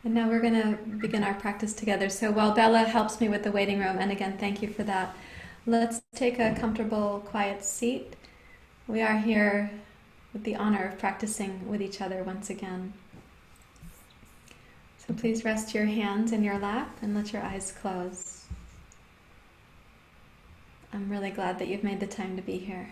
And now we're going to begin our practice together. So while Bella helps me with the waiting room, and again, thank you for that, let's take a comfortable, quiet seat. We are here with the honor of practicing with each other once again. So please rest your hands in your lap and let your eyes close. I'm really glad that you've made the time to be here.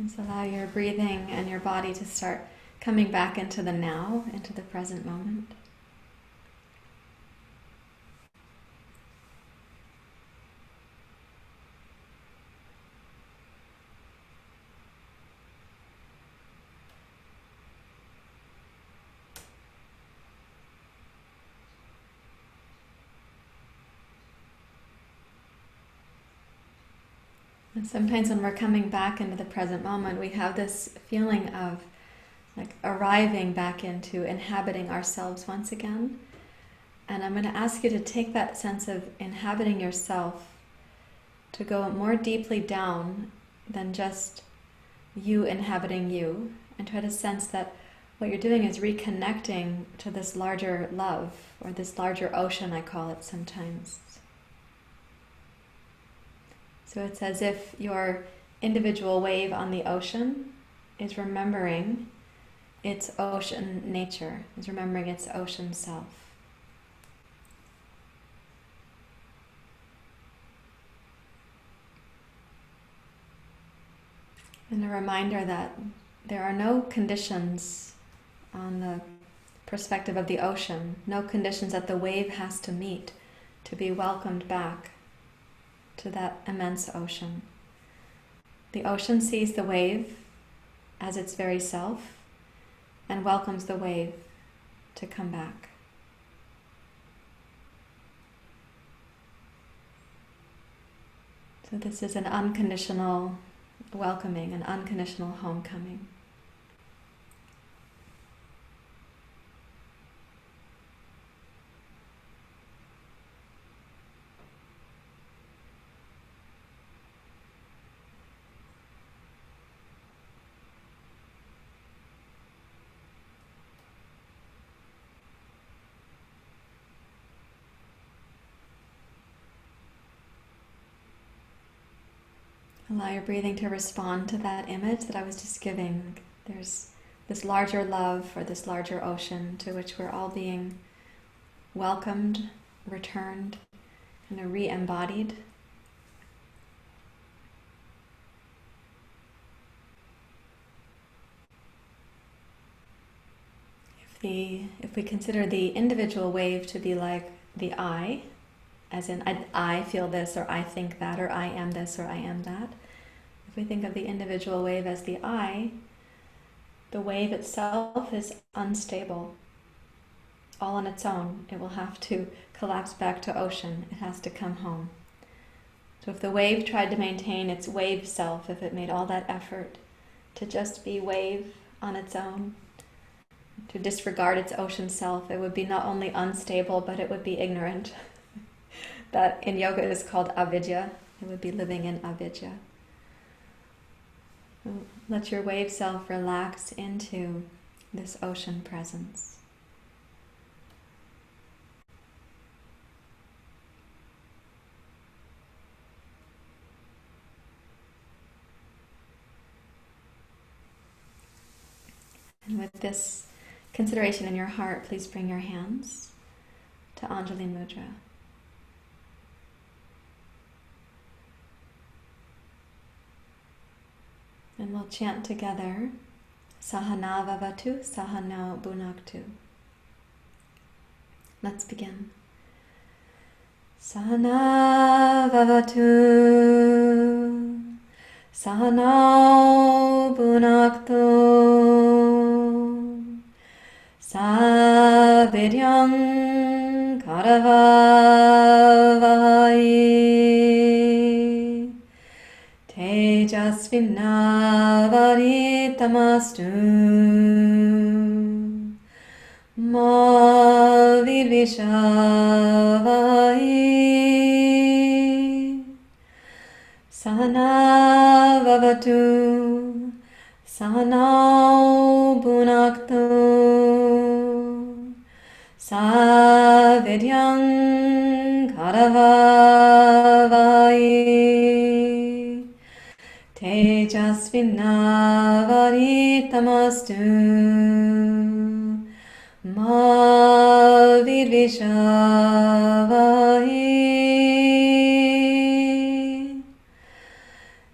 Just allow your breathing and your body to start coming back into the now, into the present moment. And sometimes when we're coming back into the present moment, we have this feeling of like arriving back into inhabiting ourselves once again. And I'm going to ask you to take that sense of inhabiting yourself to go more deeply down than just you inhabiting you, and try to sense that what you're doing is reconnecting to this larger love, or this larger ocean, I call it sometimes. So it's as if your individual wave on the ocean is remembering its ocean nature, is remembering its ocean self. And a reminder that there are no conditions on the perspective of the ocean, no conditions that the wave has to meet to be welcomed back to that immense ocean. The ocean sees the wave as its very self and welcomes the wave to come back. So this is an unconditional welcoming, an unconditional homecoming. Allow your breathing to respond to that image that I was just giving. There's this larger love, or this larger ocean to which we're all being welcomed, returned, and re-embodied. If we consider the individual wave to be like the I, as in I feel this, or I think that, or I am this, or I am that. If we think of the individual wave as the I, the wave itself is unstable. All on its own, it will have to collapse back to ocean. It has to come home. So if the wave tried to maintain its wave self, if it made all that effort to just be wave on its own, to disregard its ocean self, it would be not only unstable, but it would be ignorant. That in yoga is called avidya. It would be living in avidya. Let your wave self relax into this ocean presence. And with this consideration in your heart, please bring your hands to Anjali Mudra. And we'll chant together, Sahana Vavatu, Sahana Bhunaktu. Let's begin. Sahana Vavatu, Sahana Bhunaktu, Saviryam Karavavai. Tejasvinavaditamastu Vidvishavai Sahana Vavatu Sahanau Bhunaktu Savidyang Karavavai Tejasvinavaditamastu Ma Vidvishavai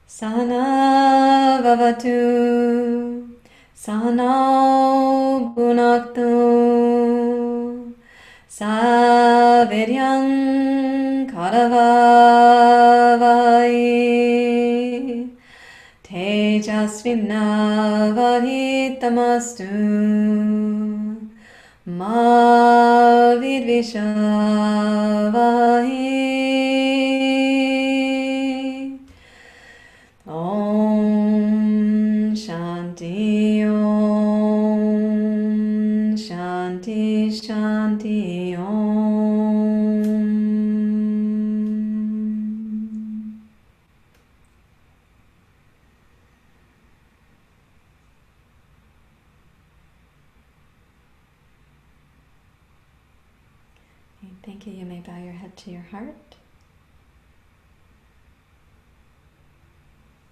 Sahana Vavatu Sahanau Bhunaktu Savidyang Karavavai Tejasvinavaditamastu Ma Vidvishavai Om Shanti Om Shanti Shanti Om. Okay, thank you. You may bow your head to your heart.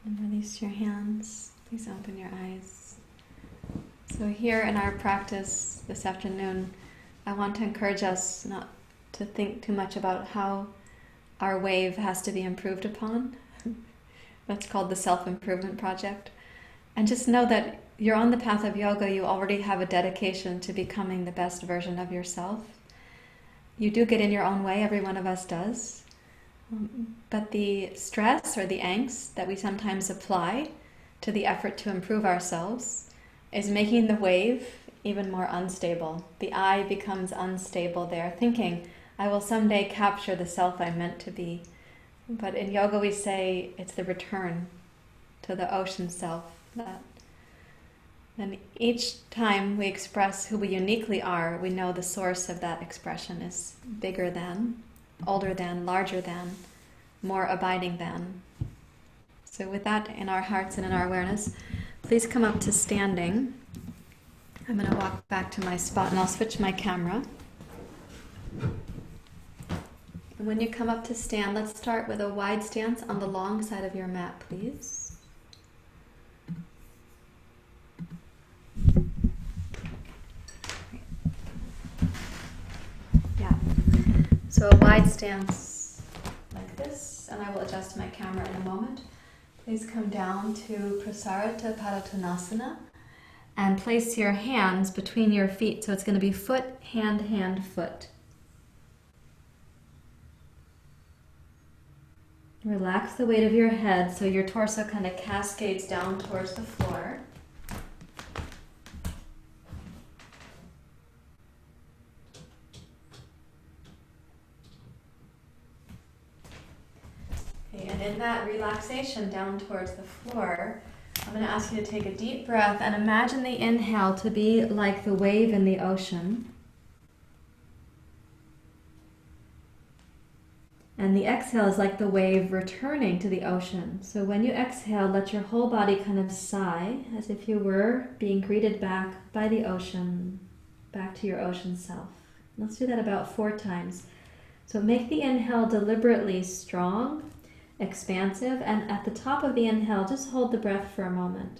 And release your hands. Please open your eyes. So here in our practice this afternoon, I want to encourage us not to think too much about how our wave has to be improved upon. That's called the self-improvement project. And just know that you're on the path of yoga. You already have a dedication to becoming the best version of yourself. You do get in your own way, every one of us does. But the stress or the angst that we sometimes apply to the effort to improve ourselves is making the wave even more unstable. The I becomes unstable there, thinking, I will someday capture the self I'm meant to be. But in yoga we say it's the return to the ocean self. Then each time we express who we uniquely are, we know the source of that expression is bigger than, older than, larger than, more abiding than. So with that in our hearts and in our awareness, please come up to standing. I'm going to walk back to my spot and I'll switch my camera. And when you come up to stand, let's start with a wide stance on the long side of your mat, please. So a wide stance like this, and I will adjust my camera in a moment. Please come down to Prasarita Padottanasana and place your hands between your feet. So it's going to be foot, hand, hand, foot. Relax the weight of your head so your torso kind of cascades down towards the floor. And in that relaxation down towards the floor, I'm going to ask you to take a deep breath and imagine the inhale to be like the wave in the ocean. And the exhale is like the wave returning to the ocean. So when you exhale, let your whole body kind of sigh as if you were being greeted back by the ocean, back to your ocean self. Let's do that about 4 times. So make the inhale deliberately strong, expansive, and at the top of the inhale, just hold the breath for a moment.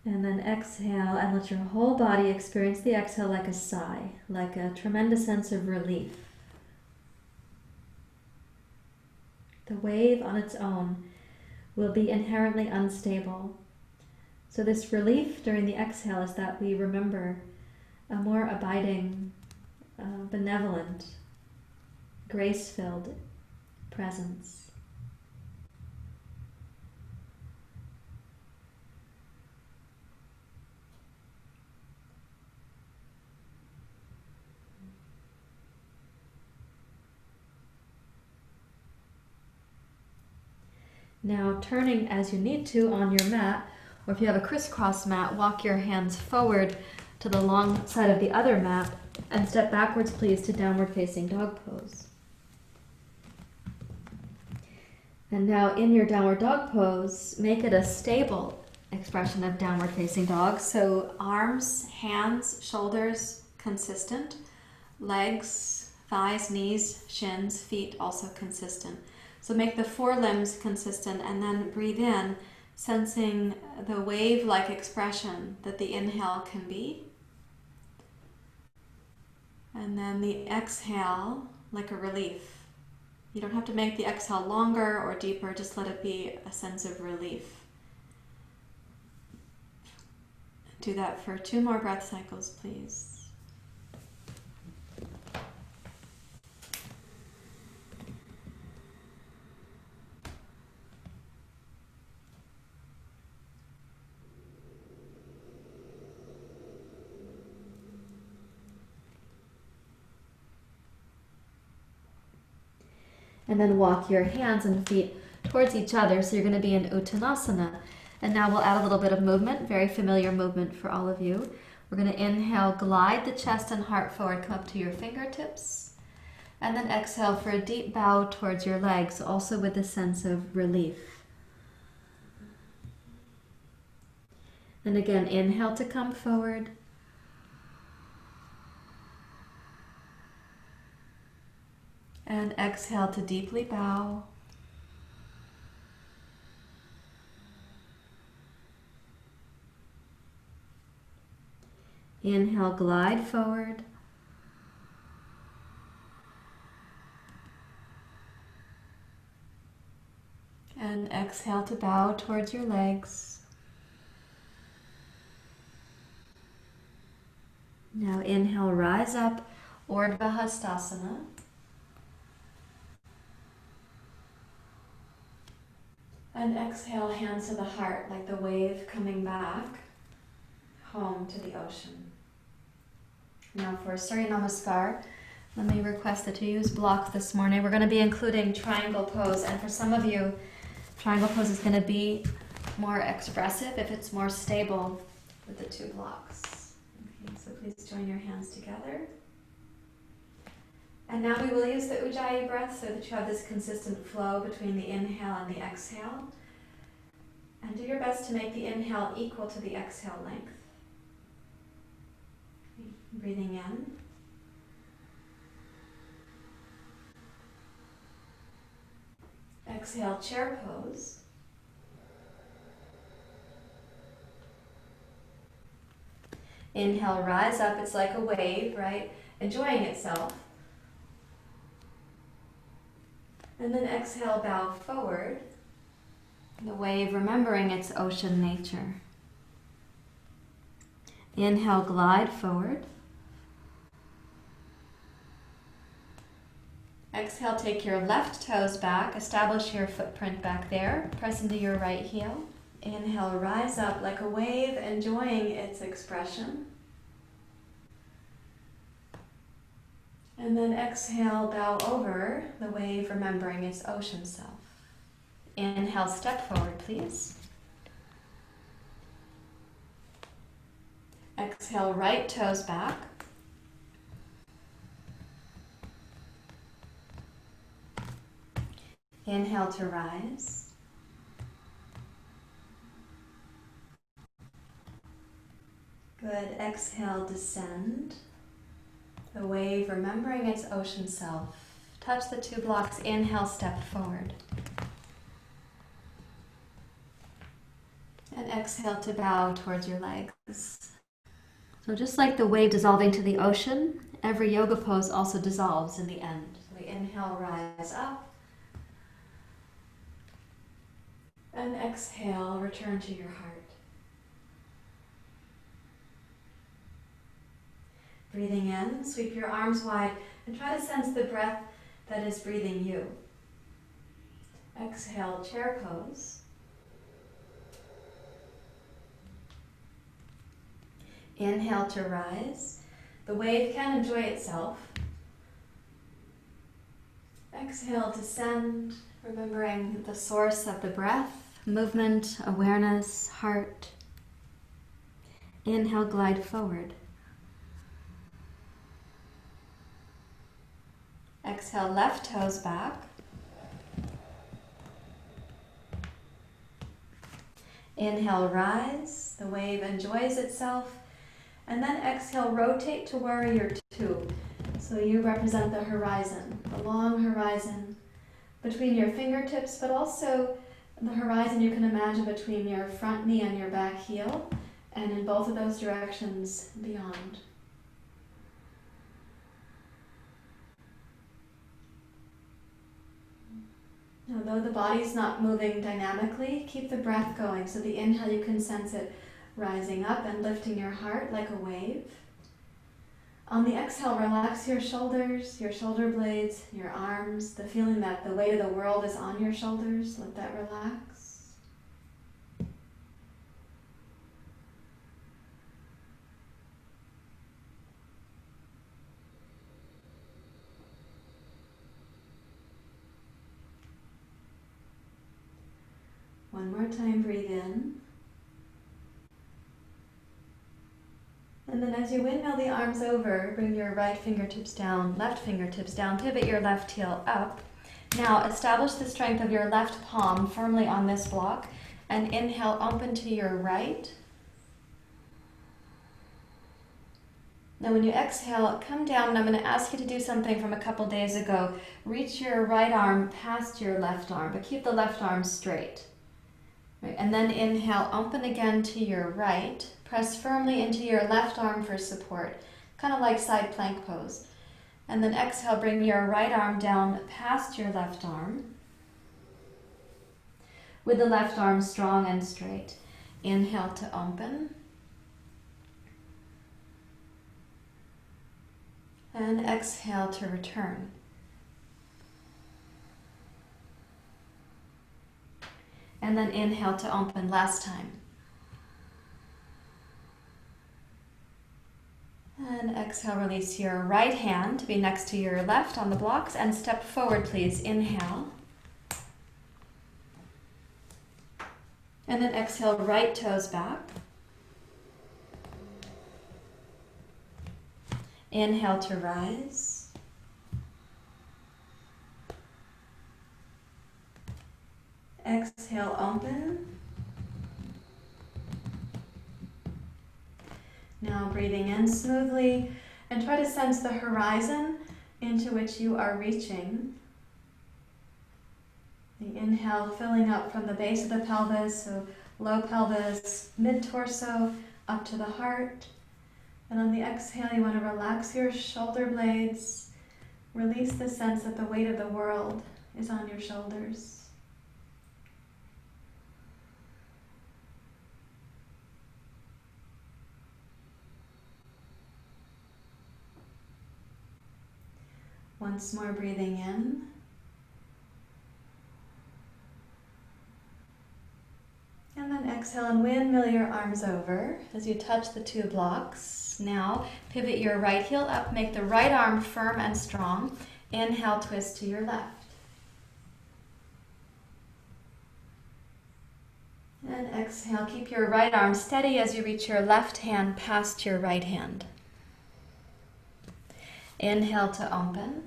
And then exhale and let your whole body experience the exhale like a sigh, like a tremendous sense of relief. The wave on its own will be inherently unstable. So this relief during the exhale is that we remember a more abiding, benevolent, grace-filled presence. Now turning as you need to on your mat, Or if you have a crisscross mat, walk your hands forward to the long side of the other mat and step backwards, please, to downward facing dog pose. And now in your downward dog pose, make it a stable expression of downward facing dog. So arms, hands, shoulders consistent, legs, thighs, knees, shins, feet also consistent. So make the forelimbs consistent and then breathe in, sensing the wave-like expression that the inhale can be. And then the exhale like a relief. You don't have to make the exhale longer or deeper, just let it be a sense of relief. Do that for 2 more breath cycles, please. And then walk your hands and feet towards each other. So you're going to be in Uttanasana. And now we'll add a little bit of movement, very familiar movement for all of you. We're going to inhale, glide the chest and heart forward, come up to your fingertips. And then exhale for a deep bow towards your legs, also with a sense of relief. And again, inhale to come forward. And exhale to deeply bow. Inhale, glide forward. And exhale to bow towards your legs. Now inhale, rise up, Urdhva Hastasana. And exhale, hands to the heart, like the wave coming back home to the ocean. Now for Surya Namaskar, let me request that you use blocks this morning. We're going to be including triangle pose, and for some of you, triangle pose is going to be more expressive if it's more stable with the 2 blocks. Okay, so please join your hands together. And now we will use the Ujjayi breath so that you have this consistent flow between the inhale and the exhale. And do your best to make the inhale equal to the exhale length. Breathing in. Exhale, chair pose. Inhale, rise up. It's like a wave, right? Enjoying itself. And then exhale, bow forward. The wave, remembering its ocean nature. Inhale, glide forward. Exhale, take your left toes back. Establish your footprint back there. Press into your right heel. Inhale, rise up like a wave, enjoying its expression. And then exhale, bow over the wave, remembering its ocean self. Inhale, step forward, please. Exhale, right toes back. Inhale to rise. Good. Exhale, descend. The wave, remembering its ocean self. Touch the 2 blocks. Inhale, step forward. And exhale to bow towards your legs. So just like the wave dissolving to the ocean, every yoga pose also dissolves in the end. So we inhale, rise up. And exhale, return to your heart. Breathing in, sweep your arms wide and try to sense the breath that is breathing you. Exhale, chair pose. Inhale to rise. The wave can enjoy itself. Exhale, descend, remembering the source of the breath, movement, awareness, heart. Inhale, glide forward. Exhale, left toes back. Inhale, rise. The wave enjoys itself. And then exhale, rotate to warrior two. So you represent the horizon, the long horizon between your fingertips, but also the horizon you can imagine between your front knee and your back heel, and in both of those directions beyond. Although the body's not moving dynamically, keep the breath going. So the inhale, you can sense it rising up and lifting your heart like a wave. On the exhale, relax your shoulders, your shoulder blades, your arms, the feeling that the weight of the world is on your shoulders. Let that relax. One more time, breathe in. And then as you windmill the arms over, bring your right fingertips down, left fingertips down, pivot your left heel up. Now establish the strength of your left palm firmly on this block, and inhale, open to your right. Now when you exhale, come down, and I'm going to ask you to do something from a couple days ago. Reach your right arm past your left arm, but keep the left arm straight. Right, and then inhale, open again to your right. Press firmly into your left arm for support, kind of like side plank pose. And then exhale, bring your right arm down past your left arm, with the left arm strong and straight. Inhale to open. And exhale to return. And then inhale to open last time. And exhale, release your right hand to be next to your left on the blocks and step forward, please. Inhale. And then exhale, right toes back. Inhale to rise. Exhale, open. Now breathing in smoothly, and try to sense the horizon into which you are reaching. The inhale filling up from the base of the pelvis, so low pelvis, mid-torso, up to the heart. And on the exhale, you want to relax your shoulder blades. Release the sense that the weight of the world is on your shoulders. Once more, breathing in. And then exhale and windmill your arms over as you touch the two blocks. Now pivot your right heel up, make the right arm firm and strong. Inhale, twist to your left. And exhale, keep your right arm steady as you reach your left hand past your right hand. Inhale to open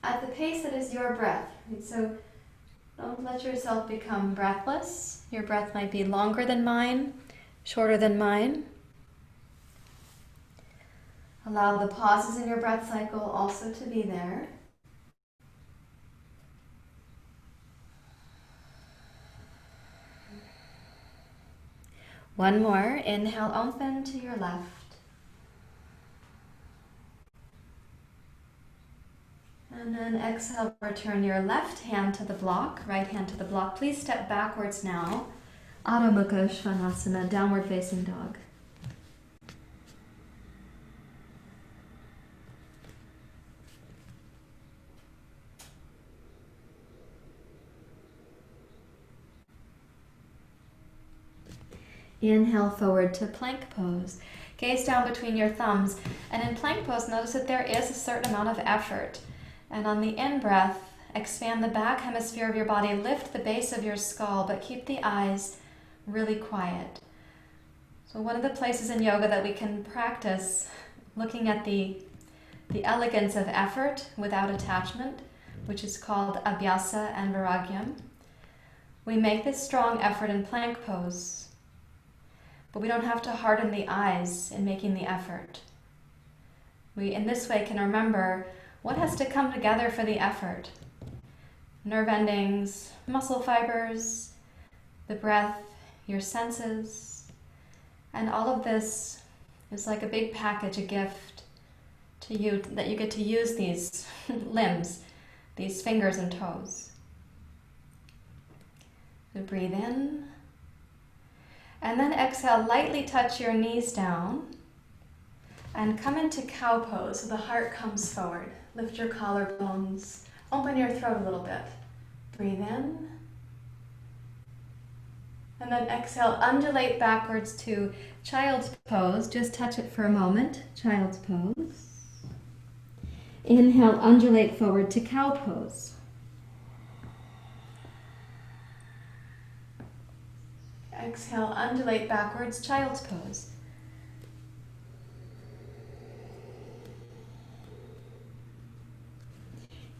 at the pace that is your breath. Right? So don't let yourself become breathless. Your breath might be longer than mine, shorter than mine. Allow the pauses in your breath cycle also to be there. One more. Inhale, open to your left. And then exhale, return your left hand to the block, right hand to the block. Please step backwards now. Adho Mukha Svanasana, downward facing dog. Inhale forward to plank pose. Gaze down between your thumbs. And in plank pose, notice that there is a certain amount of effort. And on the in-breath, Expand the back hemisphere of your body. Lift the base of your skull, but keep the eyes really quiet. So one of the places in yoga that we can practice looking at the elegance of effort without attachment, which is called abhyasa and viragyam. We make this strong effort in plank pose, but we don't have to harden the eyes in making the effort. We, in this way, can remember what has to come together for the effort. Nerve endings, muscle fibers, the breath, your senses, and all of this is like a big package, a gift to you, that you get to use these limbs, these fingers and toes. So breathe in, and then exhale, lightly touch your knees down, and come into cow pose, so the heart comes forward. Lift your collarbones, open your throat a little bit. Breathe in, and then exhale, undulate backwards to child's pose. Just touch it for a moment, child's pose. Inhale, undulate forward to cow pose. Exhale, undulate backwards, child's pose.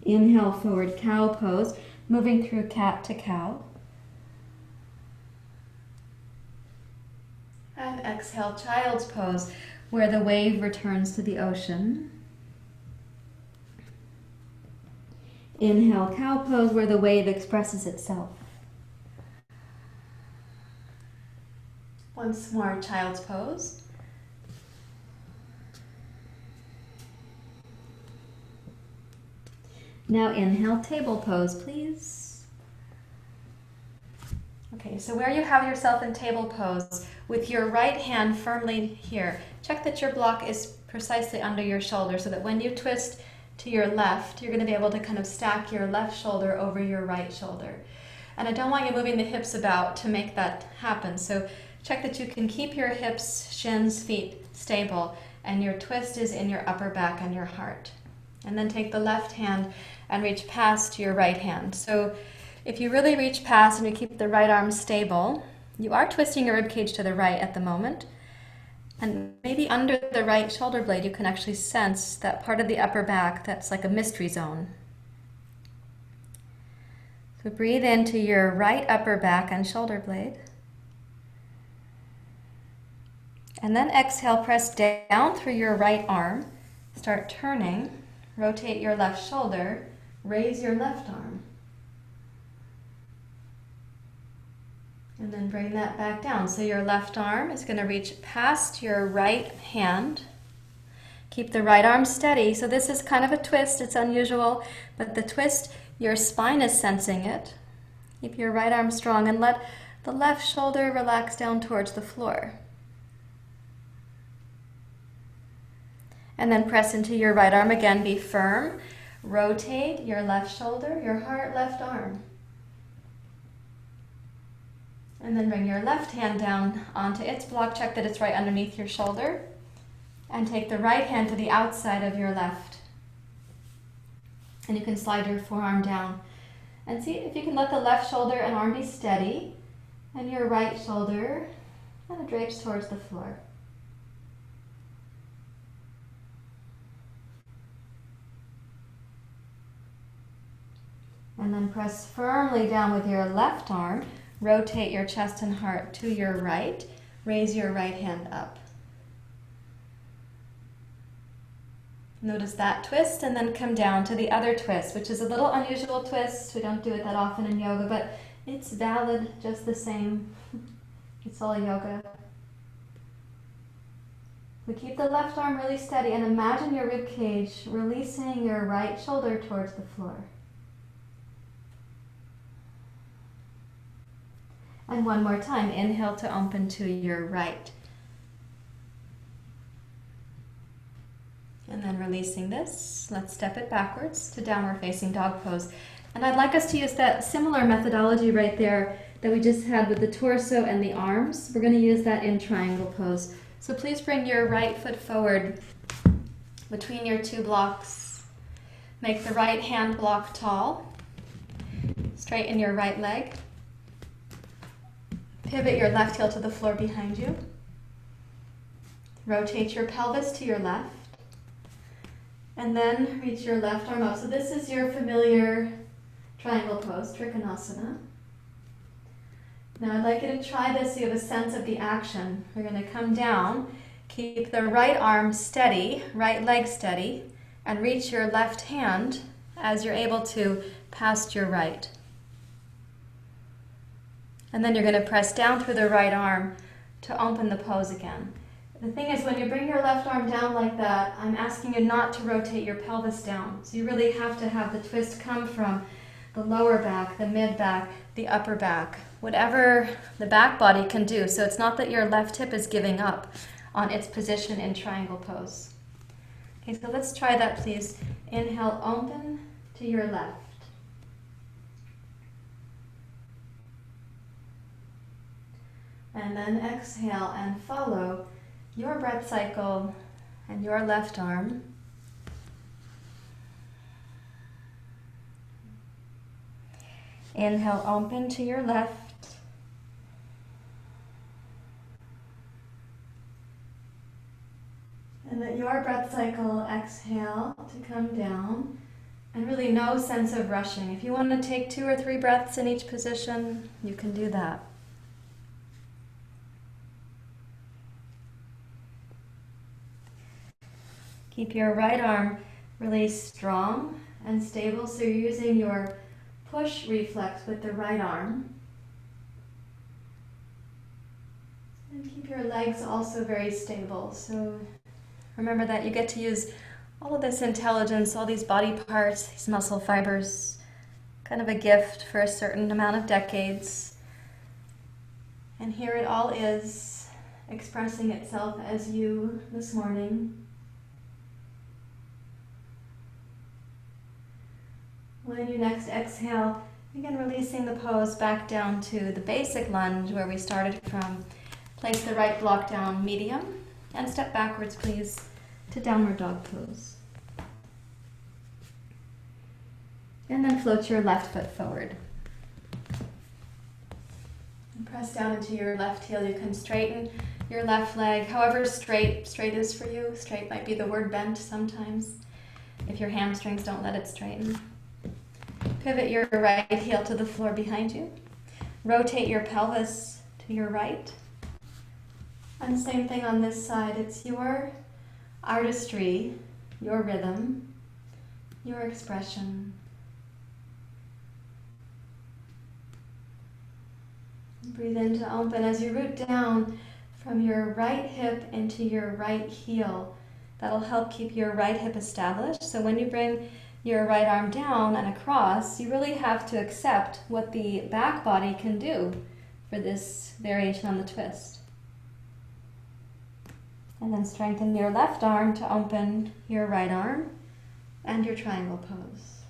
Inhale, forward cow pose, moving through cat to cow. And exhale, child's pose, where the wave returns to the ocean. Inhale, cow pose, where the wave expresses itself. Once more, child's pose. Now inhale, table pose, please. Okay, so where you have yourself in table pose, with your right hand firmly here, check that your block is precisely under your shoulder so that when you twist to your left, you're going to be able to kind of stack your left shoulder over your right shoulder. And I don't want you moving the hips about to make that happen. So check that you can keep your hips, shins, feet stable, and your twist is in your upper back and your heart. And then take the left hand and reach past your right hand. So if you really reach past and you keep the right arm stable, you are twisting your ribcage to the right at the moment. And maybe under the right shoulder blade, you can actually sense that part of the upper back that's like a mystery zone. So breathe into your right upper back and shoulder blade. And then exhale, press down through your right arm. Start turning, rotate your left shoulder, raise your left arm. And then bring that back down. So your left arm is going to reach past your right hand. Keep the right arm steady. So this is kind of a twist. It's unusual, but the twist, your spine is sensing it. Keep your right arm strong and let the left shoulder relax down towards the floor. And then press into your right arm again. Be firm. Rotate your left shoulder, your heart, left arm. And then bring your left hand down onto its block. Check that it's right underneath your shoulder. And take the right hand to the outside of your left. And you can slide your forearm down. And see if you can let the left shoulder and arm be steady. And your right shoulder kind of drapes towards the floor. And then press firmly down with your left arm. Rotate your chest and heart to your right. Raise your right hand up. Notice that twist and then come down to the other twist, which is a little unusual twist. We don't do it that often in yoga, but it's valid just the same. It's all yoga. We keep the left arm really steady and imagine your rib cage releasing your right shoulder towards the floor. And one more time, inhale to open to your right. And then releasing this, let's step it backwards to downward facing dog pose. And I'd like us to use that similar methodology right there that we just had with the torso and the arms. We're going to use that in triangle pose. So please bring your right foot forward between your two blocks. Make the right hand block tall. Straighten your right leg. Pivot your left heel to the floor behind you. Rotate your pelvis to your left. And then reach your left arm up. So this is your familiar triangle pose, trikonasana. Now I'd like you to try this so you have a sense of the action. We're going to come down, keep the right arm steady, right leg steady, and reach your left hand as you're able to past your right. And then you're going to press down through the right arm to open the pose again. The thing is, when you bring your left arm down like that, I'm asking you not to rotate your pelvis down. So you really have to have the twist come from the lower back, the mid back, the upper back, whatever the back body can do. So it's not that your left hip is giving up on its position in triangle pose. Okay, so let's try that, please. Inhale, open to your left. And then exhale and follow your breath cycle and your left arm. Inhale, open to your left. And let your breath cycle exhale to come down. And really no sense of rushing. If you want to take 2 or 3 breaths in each position, you can do that. Keep your right arm really strong and stable, so you're using your push reflex with the right arm. And keep your legs also very stable. So remember that you get to use all of this intelligence, all these body parts, these muscle fibers, kind of a gift for a certain amount of decades. And here it all is, expressing itself as you this morning. When you next exhale, begin releasing the pose back down to the basic lunge where we started from. Place the right block down medium and step backwards, please, to downward dog pose. And then float your left foot forward. And press down into your left heel. You can straighten your left leg, however straight is for you. Straight might be the word bent sometimes, if your hamstrings don't let it straighten. Pivot your right heel to the floor behind you. Rotate your pelvis to your right. And same thing on this side. It's your artistry, your rhythm, your expression. Breathe in to open as you root down from your right hip into your right heel. That'll help keep your right hip established. So when you bring your right arm down and across, you really have to accept what the back body can do for this variation on the twist. And then strengthen your left arm to open your right arm and your triangle pose.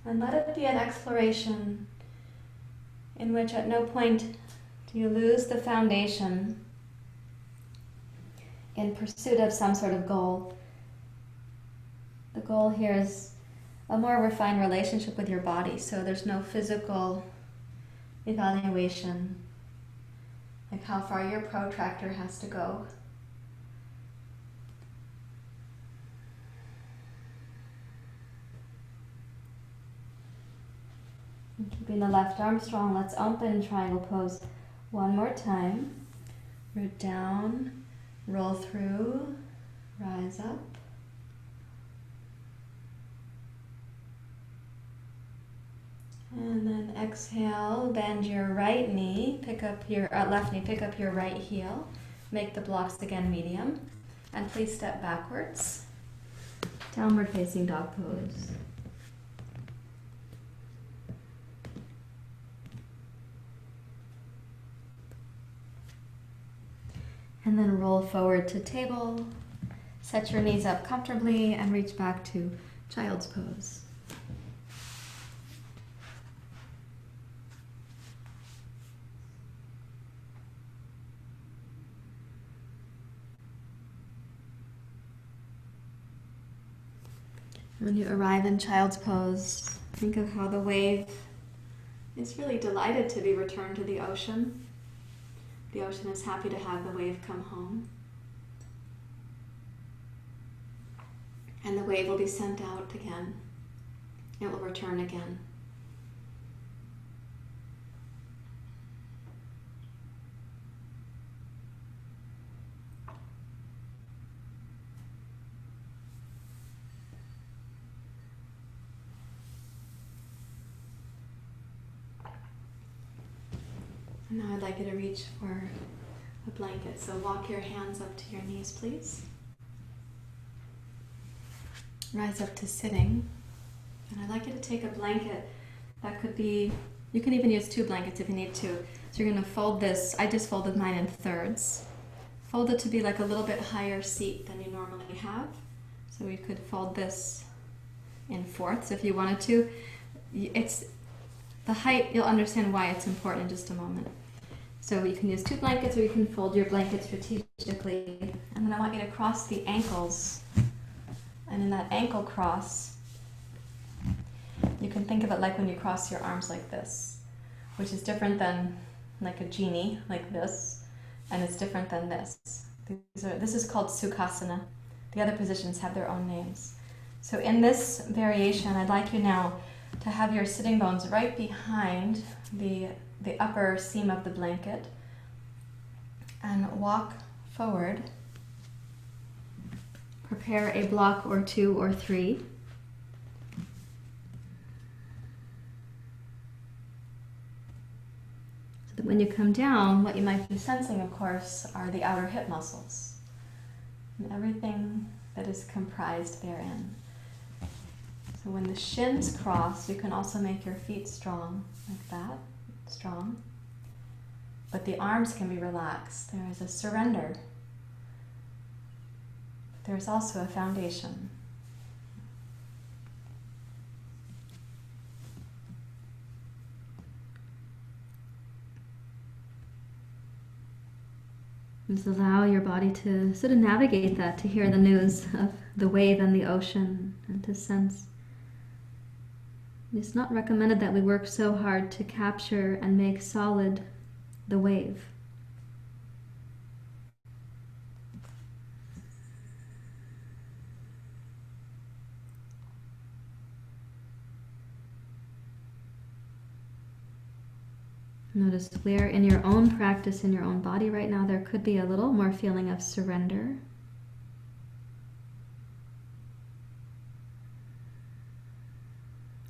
And let it be an exploration in which at no point do you lose the foundation in pursuit of some sort of goal. The goal here is a more refined relationship with your body, so there's no physical evaluation, like how far your protractor has to go. And keeping the left arm strong, let's open triangle pose one more time. Root down. Roll through, rise up. And then exhale, bend your right knee, pick up your left knee, pick up your right heel. Make the blocks again medium. And please step backwards. Downward facing dog pose. And then roll forward to table. Set your knees up comfortably and reach back to child's pose. When you arrive in child's pose, think of how the wave is really delighted to be returned to the ocean. The ocean is happy to have the wave come home. And the wave will be sent out again. It will return again. And now I'd like you to reach for a blanket. So walk your hands up to your knees, please. Rise up to sitting. And I'd like you to take a blanket. That could be, you can even use 2 blankets if you need to. So you're going to fold this, I just folded mine in thirds. Fold it to be like a little bit higher seat than you normally have. So you could fold this in fourths if you wanted to. It's the height, you'll understand why it's important in just a moment. So you can use 2 blankets or you can fold your blanket strategically. And then I want you to cross the ankles. And in that ankle cross, you can think of it like when you cross your arms like this, which is different than like a genie, like this, and it's different than this. This is called Sukhasana. The other positions have their own names. So in this variation, I'd like you now to have your sitting bones right behind the upper seam of the blanket and walk forward. Prepare a block or 2 or 3. So that when you come down, what you might be sensing, of course, are the outer hip muscles and everything that is comprised therein. So when the shins cross, you can also make your feet strong, like that, strong. But the arms can be relaxed. There is a surrender. There's also a foundation. Just allow your body to sort of navigate that, to hear the news of the wave and the ocean, and to sense. It's not recommended that we work so hard to capture and make solid the wave. Notice where in your own practice, in your own body right now, there could be a little more feeling of surrender.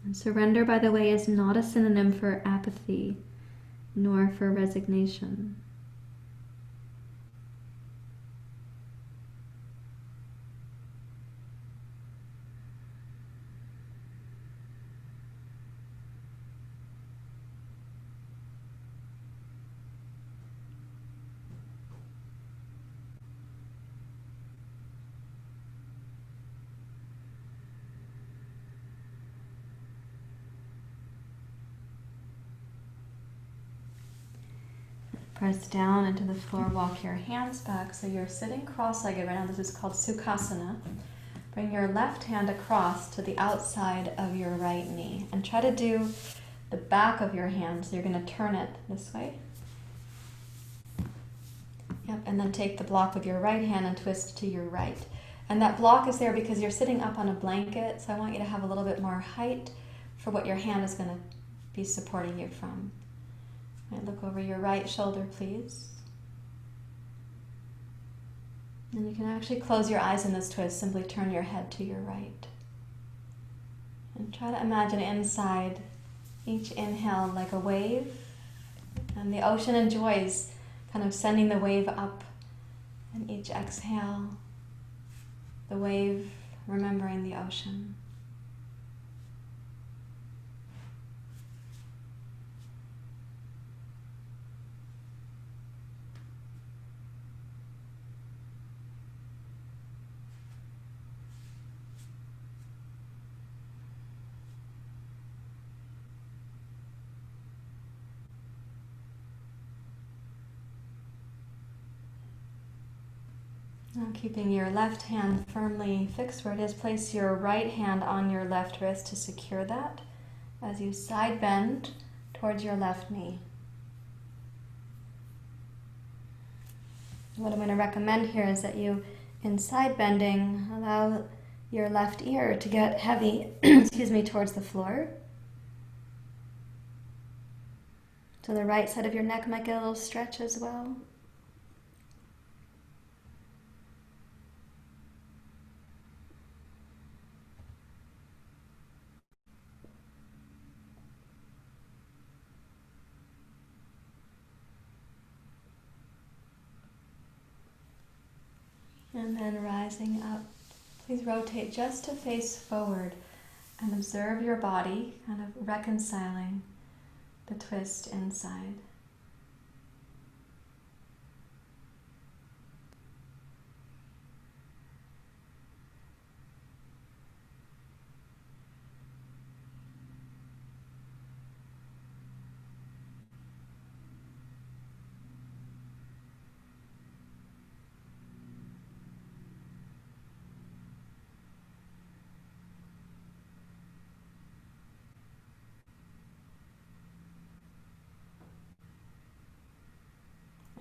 And surrender, by the way, is not a synonym for apathy, nor for resignation. Press down into the floor, walk your hands back so you're sitting cross-legged right now. This is called Sukhasana. Bring your left hand across to the outside of your right knee and try to do the back of your hand. So you're going to turn it this way. Yep, and then take the block of your right hand and twist to your right. And that block is there because you're sitting up on a blanket, so I want you to have a little bit more height for what your hand is going to be supporting you from. Right, look over your right shoulder, please. And you can actually close your eyes in this twist. Simply turn your head to your right. And try to imagine inside each inhale like a wave. And the ocean enjoys kind of sending the wave up. And each exhale, the wave remembering the ocean. Now keeping your left hand firmly fixed where it is, place your right hand on your left wrist to secure that as you side bend towards your left knee. What I'm going to recommend here is that you, in side bending, allow your left ear to get heavy, excuse me, towards the floor. So the right side of your neck might get a little stretch as well. And then rising up, please rotate just to face forward and observe your body, kind of reconciling the twist inside.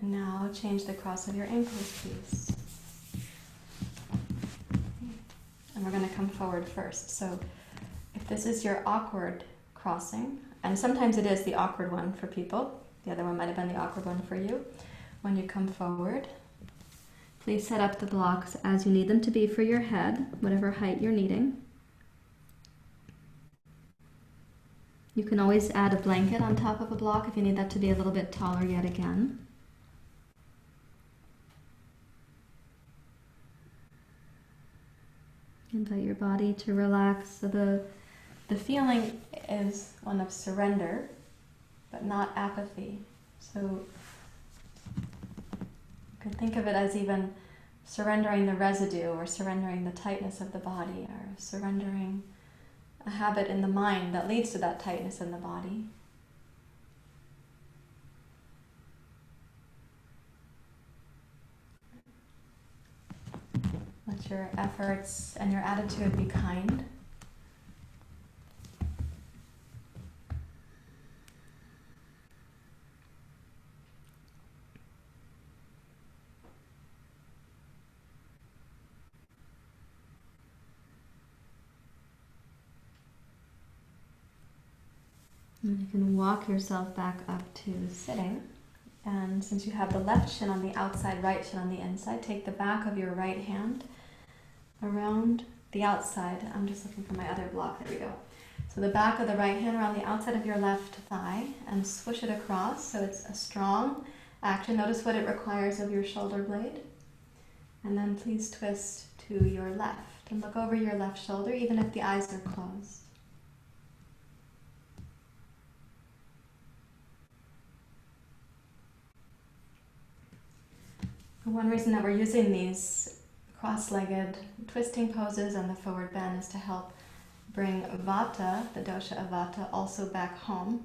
And now change the cross of your ankles, please. And we're going to come forward first. So if this is your awkward crossing, and sometimes it is the awkward one for people, the other one might have been the awkward one for you, when you come forward, please set up the blocks as you need them to be for your head, whatever height you're needing. You can always add a blanket on top of a block if you need that to be a little bit taller yet again. Invite your body to relax. So the feeling is one of surrender, but not apathy. So you can think of it as even surrendering the residue, or surrendering the tightness of the body, or surrendering a habit in the mind that leads to that tightness in the body. Let your efforts and your attitude be kind. And you can walk yourself back up to sitting. And since you have the left shin on the outside, right shin on the inside, take the back of your right hand around the outside. I'm just looking for my other block. There we go. So the back of the right hand around the outside of your left thigh and swish it across so it's a strong action. Notice what it requires of your shoulder blade. And then please twist to your left and look over your left shoulder even if the eyes are closed. One reason that we're using these cross-legged twisting poses and the forward bend is to help bring Vata, the dosha of Vata, also back home.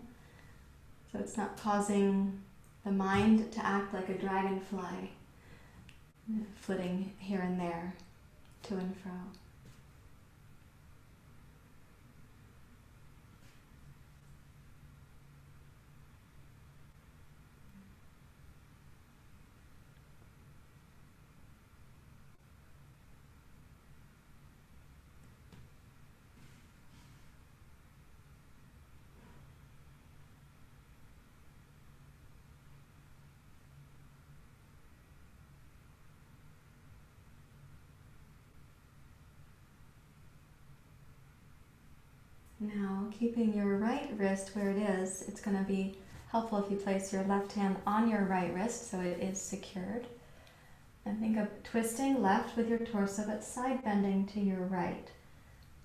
So it's not causing the mind to act like a dragonfly, flitting here and there, to and fro. Now, keeping your right wrist where it is, it's going to be helpful if you place your left hand on your right wrist so it is secured. And think of twisting left with your torso, but side bending to your right.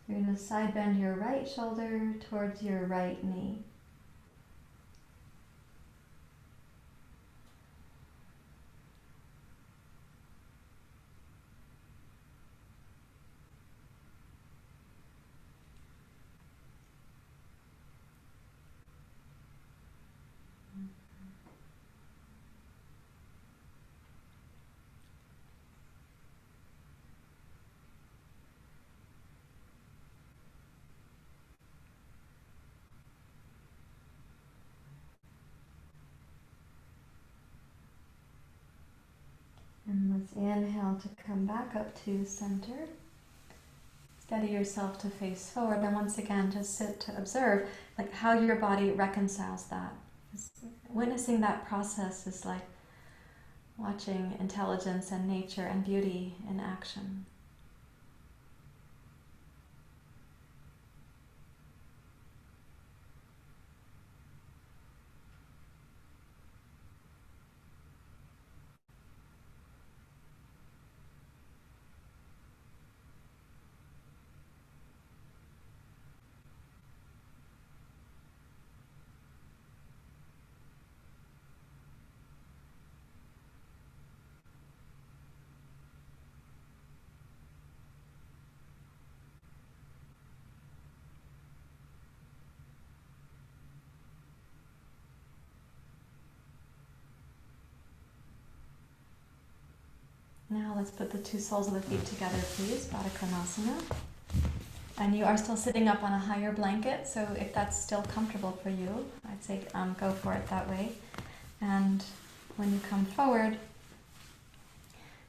You're going to side bend your right shoulder towards your right knee. Inhale to come back up to center. Steady yourself to face forward. Then once again, just sit to observe like how your body reconciles that. Witnessing that process is like watching intelligence and nature and beauty in action. Now let's put the two soles of the feet together, please, trikonasana. And you are still sitting up on a higher blanket, so if that's still comfortable for you, I'd say go for it that way. And when you come forward,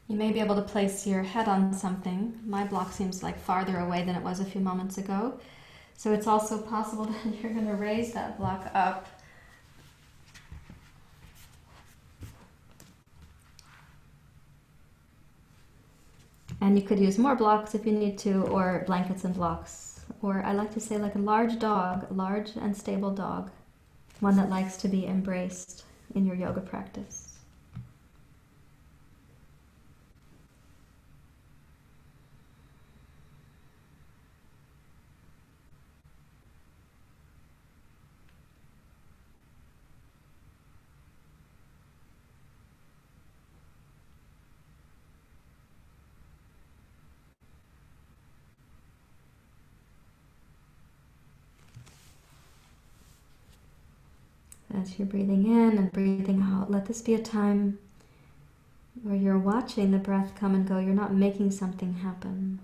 you may be able to place your head on something. My block seems like farther away than it was a few moments ago. So it's also possible that you're going to raise that block up. And you could use more blocks if you need to, or blankets and blocks. Or I like to say like a large dog, a large and stable dog. One that likes to be embraced in your yoga practice. As you're breathing in and breathing out, let this be a time where you're watching the breath come and go. You're not making something happen.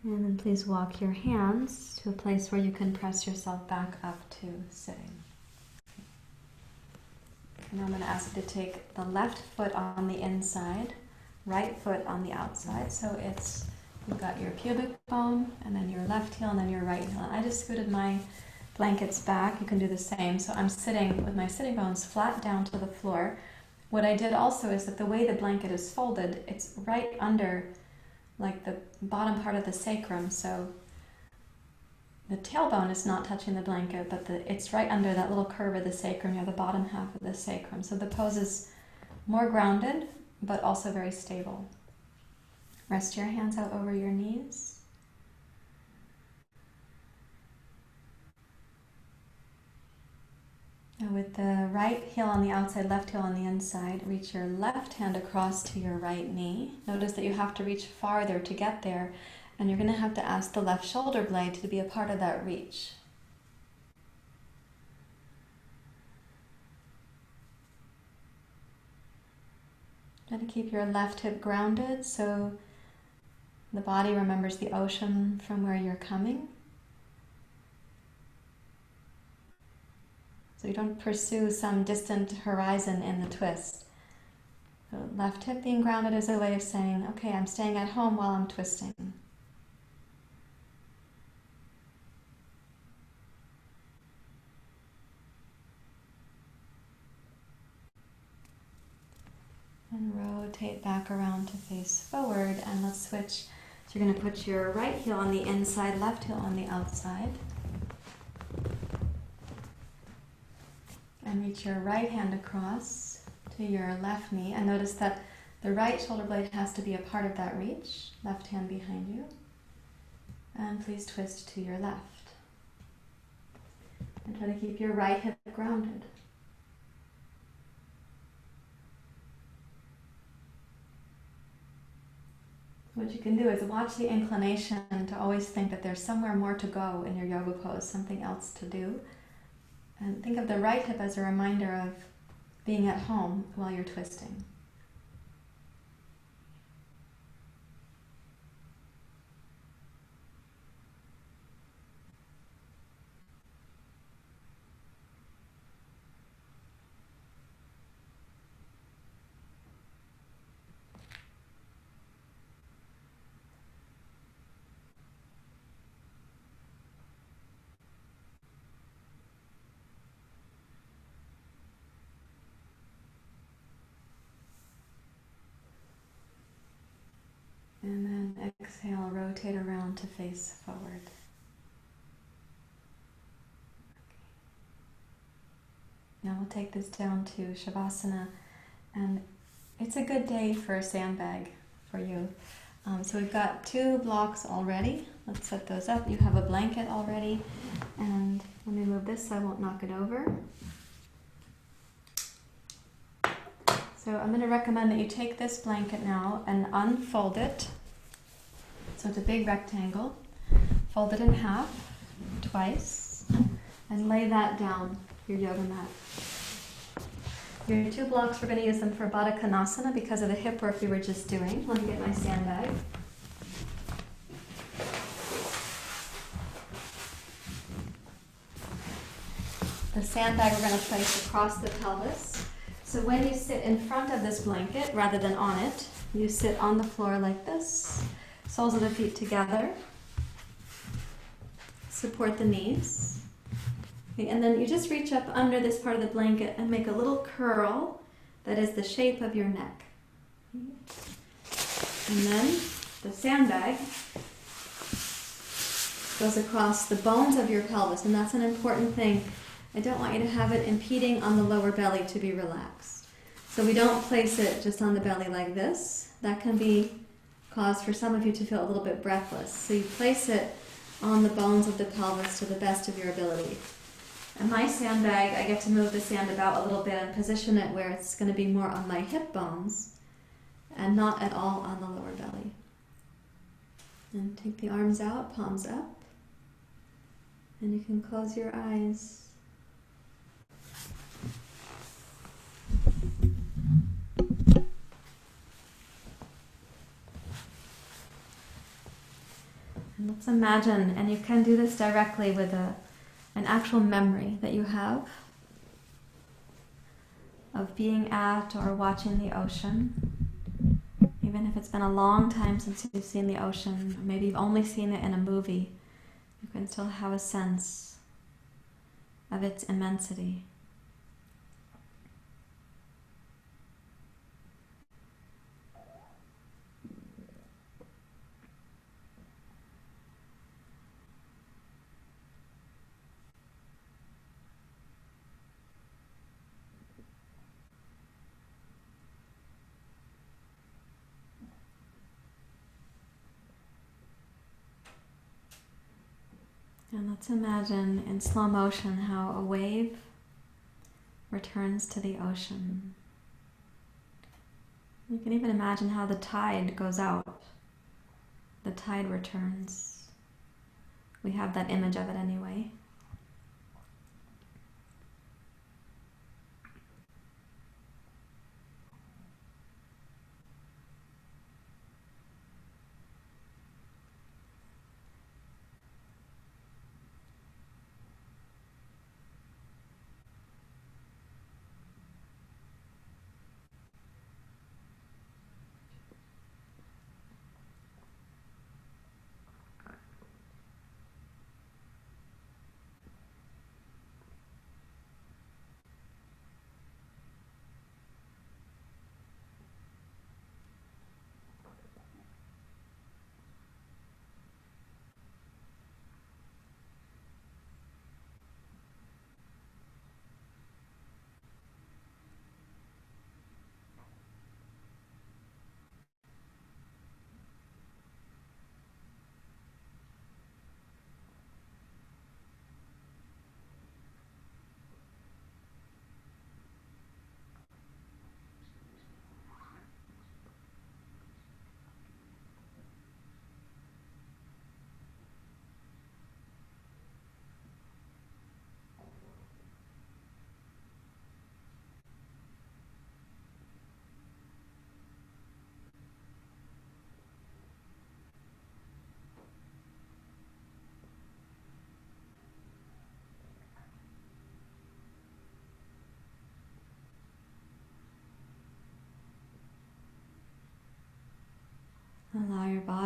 And then please walk your hands to a place where you can press yourself back up to sitting. Now I'm going to ask you to take the left foot on the inside, right foot on the outside. So it's, you've got your pubic bone, and then your left heel, and then your right heel. And I just scooted my blankets back. You can do the same. So I'm sitting with my sitting bones flat down to the floor. What I did also is that the way the blanket is folded, it's right under like the bottom part of the sacrum, so the tailbone is not touching the blanket, but it's right under that little curve of the sacrum near the bottom half of the sacrum. So the pose is more grounded, but also very stable. Rest your hands out over your knees. Now with the right heel on the outside, left heel on the inside, reach your left hand across to your right knee. Notice that you have to reach farther to get there, and you're going to have to ask the left shoulder blade to be a part of that reach. Try to keep your left hip grounded so the body remembers the ocean from where you're coming. So you don't pursue some distant horizon in the twist. So left hip being grounded is a way of saying, okay, I'm staying at home while I'm twisting. And rotate back around to face forward, and let's switch. So you're going to put your right heel on the inside, left heel on the outside. And reach your right hand across to your left knee. And notice that the right shoulder blade has to be a part of that reach. Left hand behind you. And please twist to your left. And try to keep your right hip grounded. What you can do is watch the inclination to always think that there's somewhere more to go in your yoga pose, something else to do. And think of the right hip as a reminder of being at home while you're twisting. And then exhale, rotate around to face forward. Now we'll take this down to Shavasana, and it's a good day for a sandbag for you. So we've got 2 blocks already. Let's set those up. You have a blanket already, and let me move this so I won't knock it over. So I'm going to recommend that you take this blanket now and unfold it. So it's a big rectangle. Fold it in half, twice, and lay that down, your yoga mat. Your 2 blocks, we're going to use them for Baddha Konasana because of the hip work we were just doing. Let me get my sandbag. The sandbag we're going to place across the pelvis. So when you sit in front of this blanket, rather than on it, you sit on the floor like this. Soles of the feet together. Support the knees. Okay, and then you just reach up under this part of the blanket and make a little curl that is the shape of your neck. And then the sandbag goes across the bones of your pelvis, and that's an important thing. I don't want you to have it impeding on the lower belly to be relaxed. So we don't place it just on the belly like this. That can be cause for some of you to feel a little bit breathless. So you place it on the bones of the pelvis to the best of your ability. And my sandbag, I get to move the sand about a little bit and position it where it's going to be more on my hip bones and not at all on the lower belly. And take the arms out, palms up, and you can close your eyes. And let's imagine, and you can do this directly with an actual memory that you have of being at or watching the ocean. Even if it's been a long time since you've seen the ocean, maybe you've only seen it in a movie, you can still have a sense of its immensity. And let's imagine in slow motion how a wave returns to the ocean. You can even imagine how the tide goes out. The tide returns. We have that image of it anyway.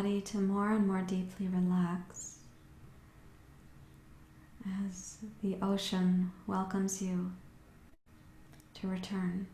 body to more and more deeply relax as the ocean welcomes you to return.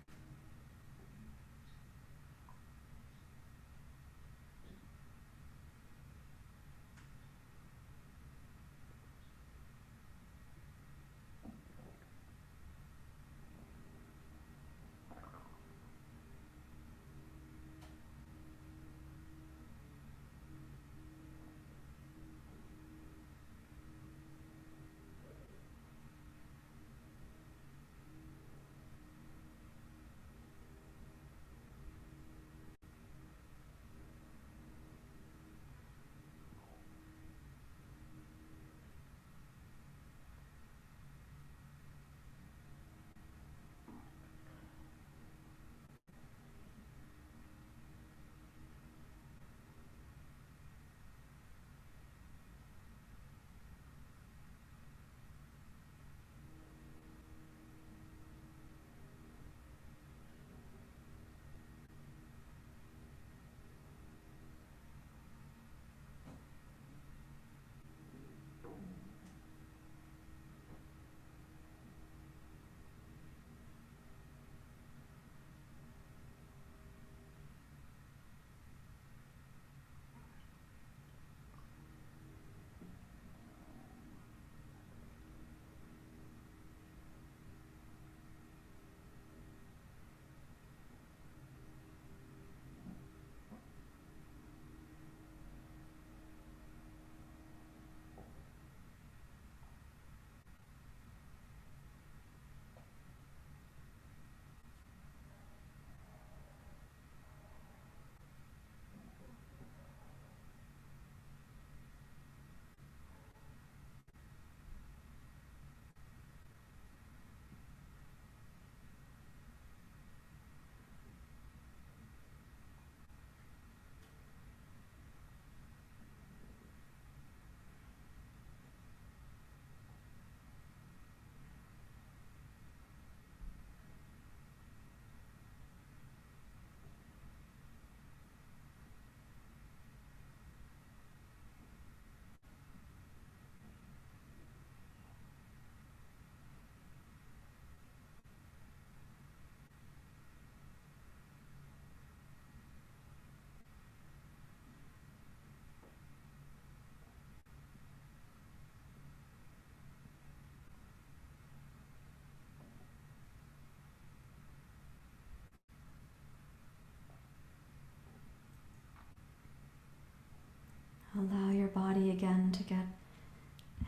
Allow your body again to get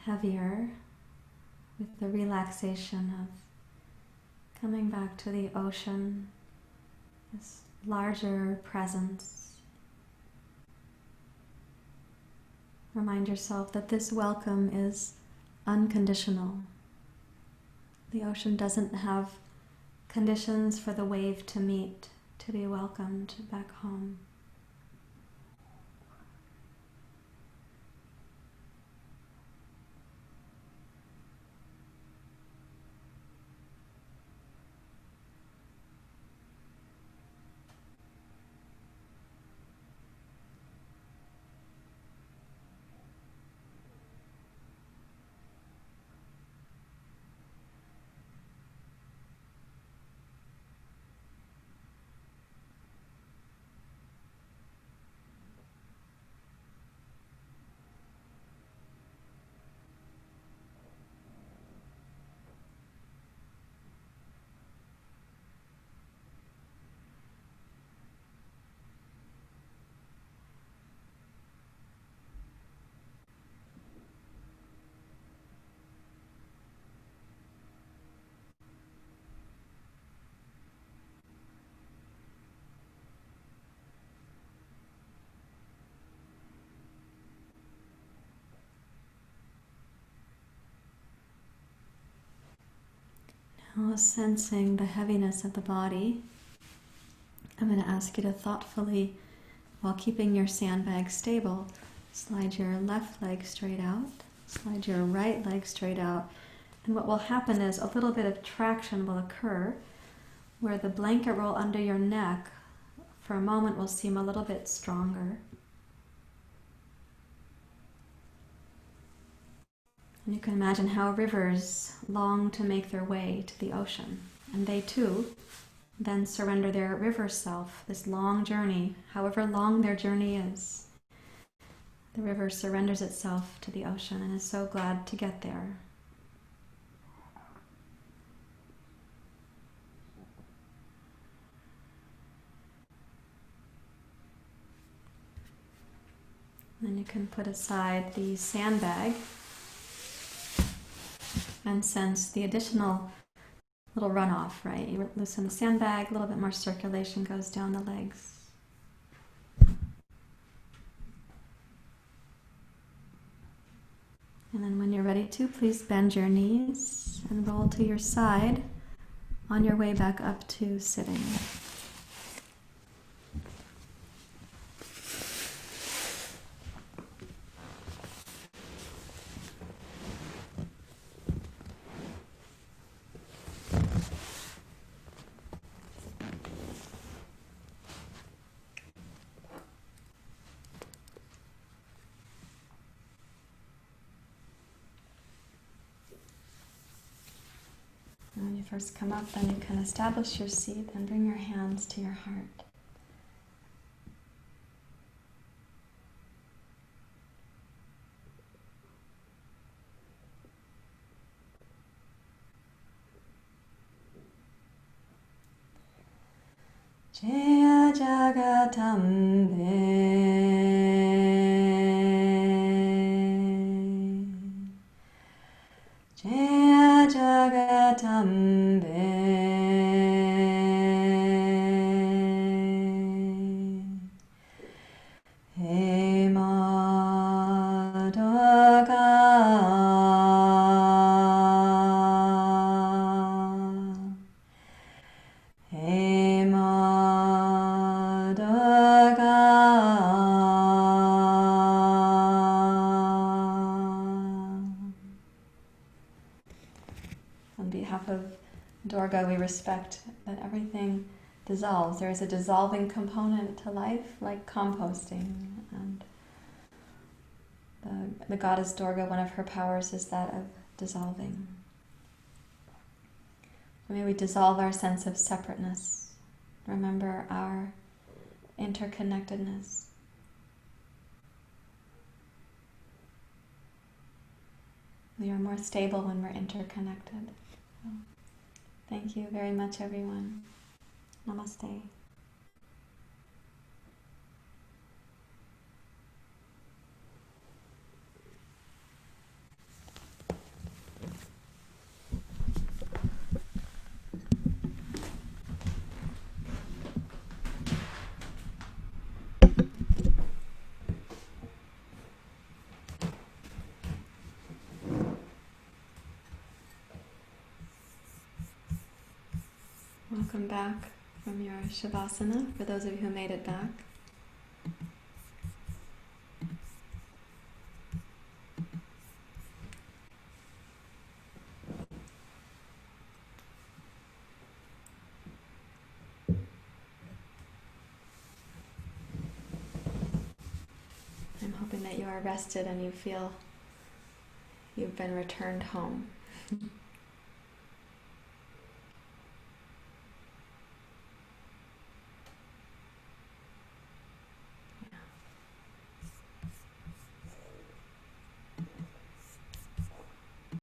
heavier with the relaxation of coming back to the ocean, this larger presence. Remind yourself that this welcome is unconditional. The ocean doesn't have conditions for the wave to meet, to be welcomed back home. Now, sensing the heaviness of the body, I'm going to ask you to thoughtfully, while keeping your sandbag stable, slide your left leg straight out, slide your right leg straight out, and what will happen is a little bit of traction will occur where the blanket roll under your neck for a moment will seem a little bit stronger. And you can imagine how rivers long to make their way to the ocean. And they too then surrender their river self, this long journey, however long their journey is. The river surrenders itself to the ocean and is so glad to get there. Then you can put aside the sandbag and sense the additional little runoff, right? You loosen the sandbag, a little bit more circulation goes down the legs. And then when you're ready to, please bend your knees and roll to your side on your way back up to sitting. When you first come up, then you can establish your seat and bring your hands to your heart. Jaya Jagatambe Jaya Jagatambe He Ma Durga He Ma Durga On behalf of Durga, we respect that everything dissolves. There is a dissolving component to life, like composting. And the goddess Durga, one of her powers is that of dissolving. May we dissolve our sense of separateness. Remember our interconnectedness. We are more stable when we're interconnected. So, thank you very much, everyone. Namaste. Welcome back from your Shavasana, for those of you who made it back. I'm hoping that you are rested and you feel you've been returned home.